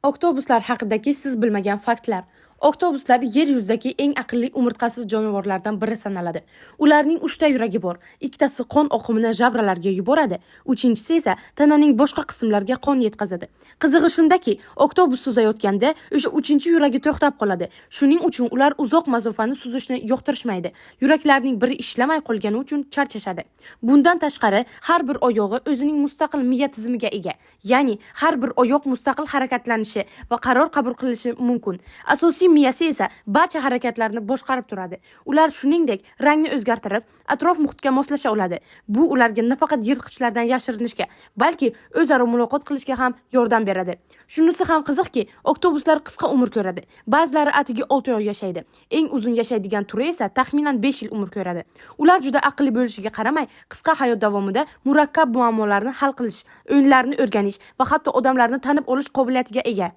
Oktobuslar haqidagi siz bilmagan faktlar. Oktobuslar yer yuzidagi eng aqlli umurtqasiz jonivorlardan biri sanaladi. Ularning 3 ta yuragi bor. Ikkitasi qon oqimini jabralarga yuboradi, uchinchisi esa tananing boshqa qismlariga qon yetkazadi. Qizig'i shundaki, oktobus suzayotganda o'sha 3-yuragi to'xtab qoladi. Shuning uchun ular uzoq masofani suzishni yoqtirishmaydi. Yuraklarning biri ishlamay qolgani uchun charchashadi. Bundan tashqari, har bir oyog'i o'zining mustaqil miya tizimiga ega. Ya'ni har bir oyoq mustaqil harakatlanishi va qaror qabul qilishi mumkin. Asosiy miyasi esa barcha harakatlarni boshqarib turadi. Ular shuningdek rangni o'zgartirib, atrof muhitga moslasha oladi. Bu ularga nafaqat yirtqichlardan yashirinishga, balki o'zaro muloqot qilishga ham yordam beradi. Shunisi ham qiziqki, oktobuslar qisqa umr ko'radi. Ba'zilari atigi 6 oy yashaydi. Eng uzun yashaydigan turi esa taxminan 5 yil umr ko'radi. Ular juda aqlli bo'lishiga qaramay, qisqa hayot davomida murakkab muammolarni hal qilish, o'yinlarni o'rganish va hatto odamlarni tanib olish qobiliyatiga ega.